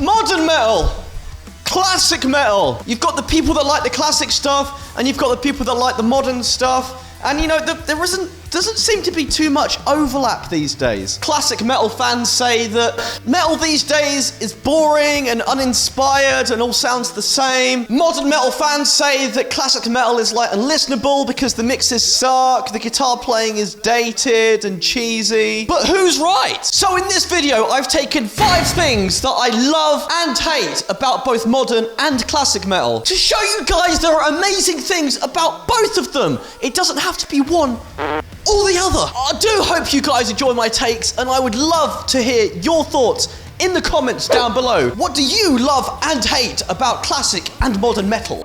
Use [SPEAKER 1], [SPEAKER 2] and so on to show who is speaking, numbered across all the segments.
[SPEAKER 1] Modern metal! Classic metal! You've got the people that like the classic stuff, and you've got the people that like the modern stuff. And you know, there doesn't seem to be too much overlap these days. Classic metal fans say that metal these days is boring and uninspired and all sounds the same. Modern metal fans say that classic metal is like unlistenable because the mixes suck, the guitar playing is dated and cheesy. But who's right? So in this video, I've taken 5 things that I love and hate about both modern and classic metal to show you guys there are amazing things about both of them. It doesn't have to be one or the other. I do hope you guys enjoy my takes, and I would love to hear your thoughts in the comments down below. What do you love and hate about classic and modern metal?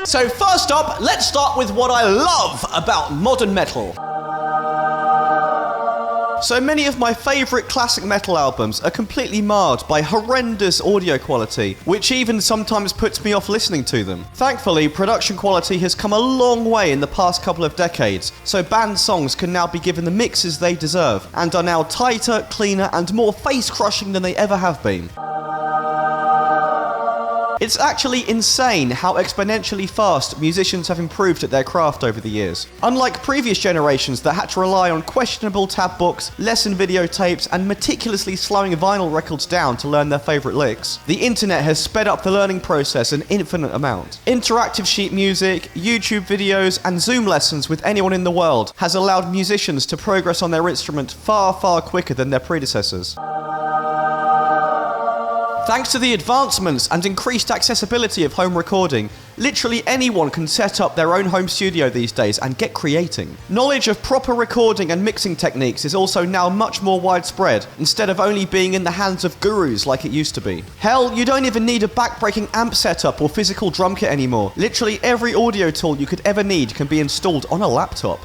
[SPEAKER 1] So first up, let's start with what I love about modern metal. So many of my favourite classic metal albums are completely marred by horrendous audio quality, which even sometimes puts me off listening to them. Thankfully, production quality has come a long way in the past couple of decades, so band songs can now be given the mixes they deserve, and are now tighter, cleaner, and more face-crushing than they ever have been. It's actually insane how exponentially fast musicians have improved at their craft over the years. Unlike previous generations that had to rely on questionable tab books, lesson videotapes, and meticulously slowing vinyl records down to learn their favourite licks, the internet has sped up the learning process an infinite amount. Interactive sheet music, YouTube videos, and Zoom lessons with anyone in the world has allowed musicians to progress on their instrument far, far quicker than their predecessors. Thanks to the advancements and increased accessibility of home recording, literally anyone can set up their own home studio these days and get creating. Knowledge of proper recording and mixing techniques is also now much more widespread, instead of only being in the hands of gurus like it used to be. Hell, you don't even need a back-breaking amp setup or physical drum kit anymore. Literally every audio tool you could ever need can be installed on a laptop.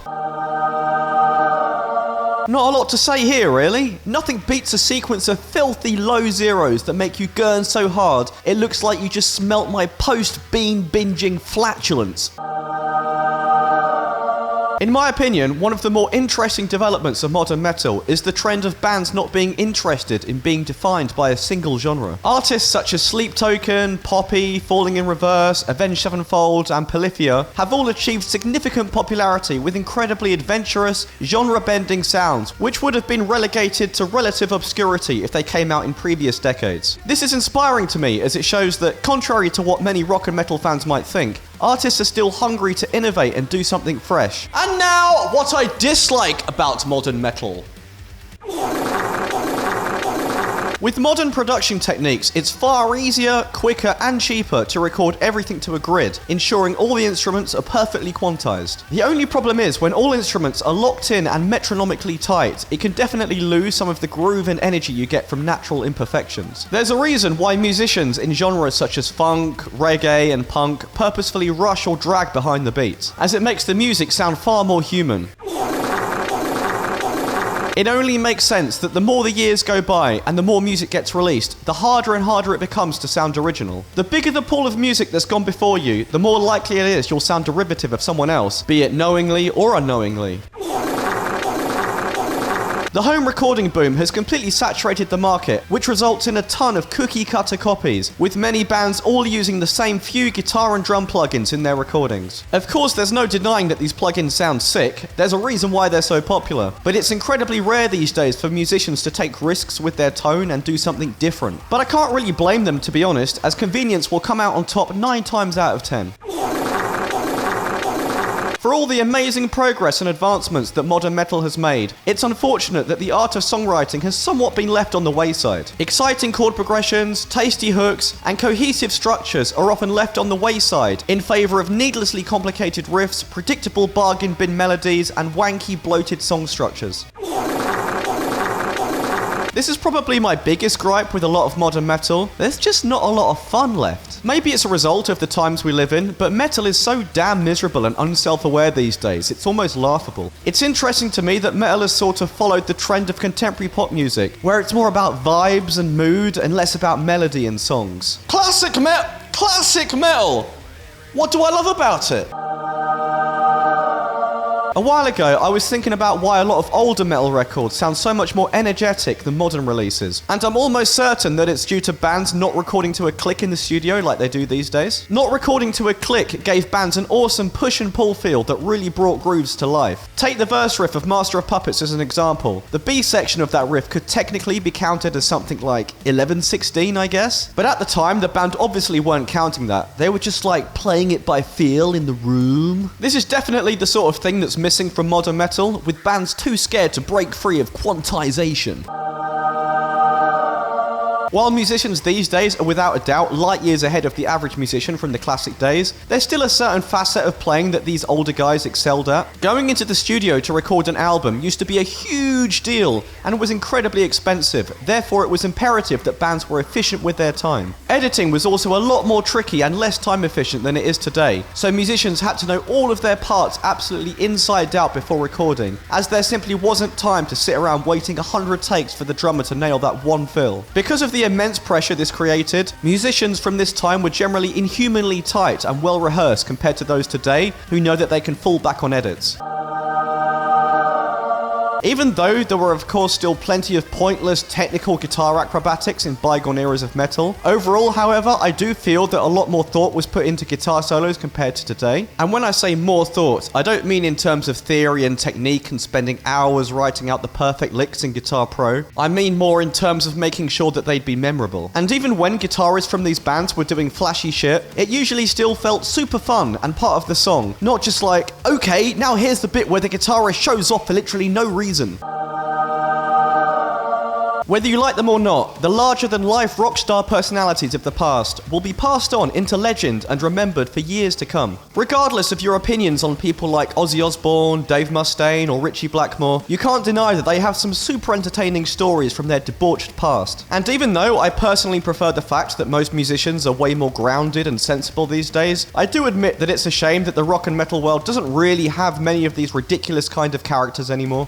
[SPEAKER 1] Not a lot to say here, really. Nothing beats a sequence of filthy low zeros that make you gurn so hard it looks like you just smelt my post-bean binging flatulence. In my opinion, one of the more interesting developments of modern metal is the trend of bands not being interested in being defined by a single genre. Artists such as Sleep Token, Poppy, Falling in Reverse, Avenged Sevenfold, and Polyphia have all achieved significant popularity with incredibly adventurous, genre-bending sounds, which would have been relegated to relative obscurity if they came out in previous decades. This is inspiring to me as it shows that, contrary to what many rock and metal fans might think, artists are still hungry to innovate and do something fresh. And now, what I dislike about modern metal. With modern production techniques, it's far easier, quicker, and cheaper to record everything to a grid, ensuring all the instruments are perfectly quantized. The only problem is, when all instruments are locked in and metronomically tight, it can definitely lose some of the groove and energy you get from natural imperfections. There's a reason why musicians in genres such as funk, reggae, and punk purposefully rush or drag behind the beats, as it makes the music sound far more human. It only makes sense that the more the years go by and the more music gets released, the harder and harder it becomes to sound original. The bigger the pool of music that's gone before you, the more likely it is you'll sound derivative of someone else, be it knowingly or unknowingly. The home recording boom has completely saturated the market, which results in a ton of cookie-cutter copies, with many bands all using the same few guitar and drum plugins in their recordings. Of course, there's no denying that these plugins sound sick. There's a reason why they're so popular, but it's incredibly rare these days for musicians to take risks with their tone and do something different. But I can't really blame them, to be honest, as convenience will come out on top 9 times out of 10. For all the amazing progress and advancements that modern metal has made, it's unfortunate that the art of songwriting has somewhat been left on the wayside. Exciting chord progressions, tasty hooks, and cohesive structures are often left on the wayside in favour of needlessly complicated riffs, predictable bargain bin melodies, and wanky bloated song structures. This is probably my biggest gripe with a lot of modern metal. There's just not a lot of fun left. Maybe it's a result of the times we live in, but metal is so damn miserable and unself-aware these days, it's almost laughable. It's interesting to me that metal has sort of followed the trend of contemporary pop music, where it's more about vibes and mood and less about melody and songs. Classic metal! What do I love about it? A while ago, I was thinking about why a lot of older metal records sound so much more energetic than modern releases. And I'm almost certain that it's due to bands not recording to a click in the studio like they do these days. Not recording to a click gave bands an awesome push and pull feel that really brought grooves to life. Take the verse riff of Master of Puppets as an example. The B section of that riff could technically be counted as something like 11/16, I guess. But at the time, the band obviously weren't counting that. They were just like playing it by feel in the room. This is definitely the sort of thing that's missing from modern metal, with bands too scared to break free of quantization. While musicians these days are without a doubt light years ahead of the average musician from the classic days, there's still a certain facet of playing that these older guys excelled at. Going into the studio to record an album used to be a huge deal and was incredibly expensive, therefore it was imperative that bands were efficient with their time. Editing was also a lot more tricky and less time efficient than it is today, so musicians had to know all of their parts absolutely inside out before recording, as there simply wasn't time to sit around waiting 100 takes for the drummer to nail that one fill. Because of the immense pressure this created, musicians from this time were generally inhumanly tight and well rehearsed compared to those today who know that they can fall back on edits. Even though there were of course still plenty of pointless technical guitar acrobatics in bygone eras of metal, overall however I do feel that a lot more thought was put into guitar solos compared to today. And when I say more thought, I don't mean in terms of theory and technique and spending hours writing out the perfect licks in Guitar Pro. I mean more in terms of making sure that they'd be memorable. And even when guitarists from these bands were doing flashy shit, it usually still felt super fun and part of the song, not just like, okay, now here's the bit where the guitarist shows off for literally no reason. Whether you like them or not, the larger-than-life rock star personalities of the past will be passed on into legend and remembered for years to come. Regardless of your opinions on people like Ozzy Osbourne, Dave Mustaine, or Ritchie Blackmore, you can't deny that they have some super entertaining stories from their debauched past. And even though I personally prefer the fact that most musicians are way more grounded and sensible these days, I do admit that it's a shame that the rock and metal world doesn't really have many of these ridiculous kind of characters anymore.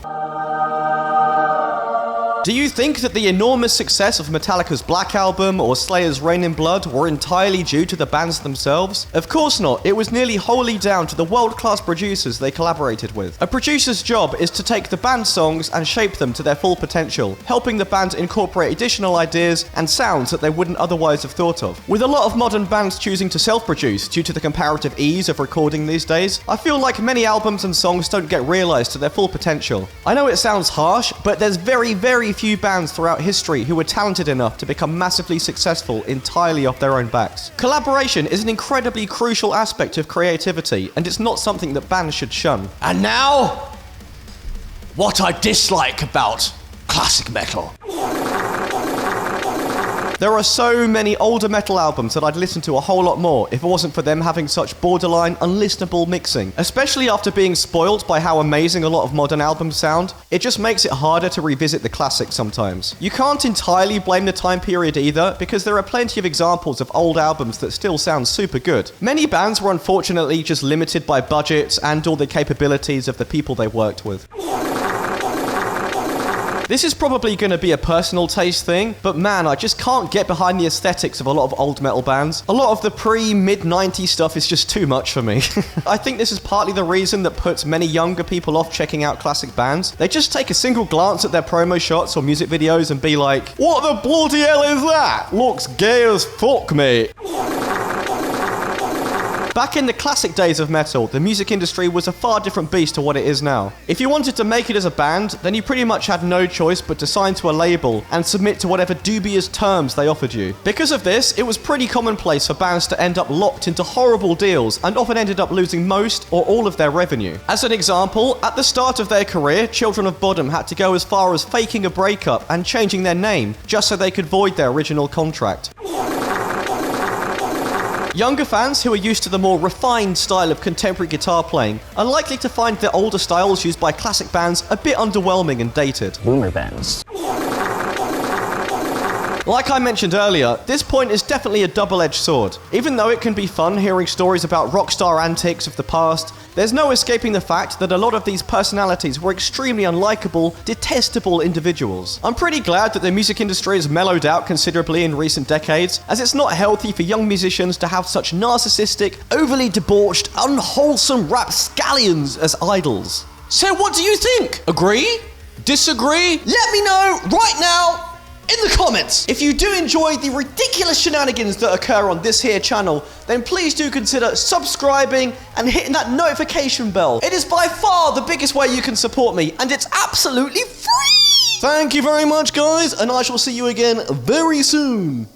[SPEAKER 1] Do you think that the enormous success of Metallica's Black Album or Slayer's Reign in Blood were entirely due to the bands themselves? Of course not. It was nearly wholly down to the world-class producers they collaborated with. A producer's job is to take the band's songs and shape them to their full potential, helping the band incorporate additional ideas and sounds that they wouldn't otherwise have thought of. With a lot of modern bands choosing to self-produce due to the comparative ease of recording these days, I feel like many albums and songs don't get realized to their full potential. I know it sounds harsh, but there's very few bands throughout history who were talented enough to become massively successful entirely off their own backs. Collaboration is an incredibly crucial aspect of creativity, and it's not something that bands should shun. And now, what I dislike about classic metal. There are so many older metal albums that I'd listen to a whole lot more if it wasn't for them having such borderline, unlistenable mixing. Especially after being spoiled by how amazing a lot of modern albums sound, it just makes it harder to revisit the classics sometimes. You can't entirely blame the time period either, because there are plenty of examples of old albums that still sound super good. Many bands were unfortunately just limited by budgets and all the capabilities of the people they worked with. This is probably going to be a personal taste thing, but man, I just can't get behind the aesthetics of a lot of old metal bands. A lot of the pre-mid-90s stuff is just too much for me. I think this is partly the reason that puts many younger people off checking out classic bands. They just take a single glance at their promo shots or music videos and be like, what the bloody hell is that? Looks gay as fuck, mate. Back in the classic days of metal, the music industry was a far different beast to what it is now. If you wanted to make it as a band, then you pretty much had no choice but to sign to a label and submit to whatever dubious terms they offered you. Because of this, it was pretty commonplace for bands to end up locked into horrible deals and often ended up losing most or all of their revenue. As an example, at the start of their career, Children of Bodom had to go as far as faking a breakup and changing their name just so they could void their original contract. Younger fans who are used to the more refined style of contemporary guitar playing are likely to find the older styles used by classic bands a bit underwhelming and dated.
[SPEAKER 2] Boomer bands.
[SPEAKER 1] Like I mentioned earlier, this point is definitely a double-edged sword. Even though it can be fun hearing stories about rock star antics of the past, there's no escaping the fact that a lot of these personalities were extremely unlikable, detestable individuals. I'm pretty glad that the music industry has mellowed out considerably in recent decades, as it's not healthy for young musicians to have such narcissistic, overly debauched, unwholesome rapscallions as idols. So what do you think? Agree? Disagree? Let me know right now in the comments. If you do enjoy the ridiculous shenanigans that occur on this here channel, then please do consider subscribing and hitting that notification bell. It is by far the biggest way you can support me, and it's absolutely free. Thank you very much, guys, and I shall see you again very soon.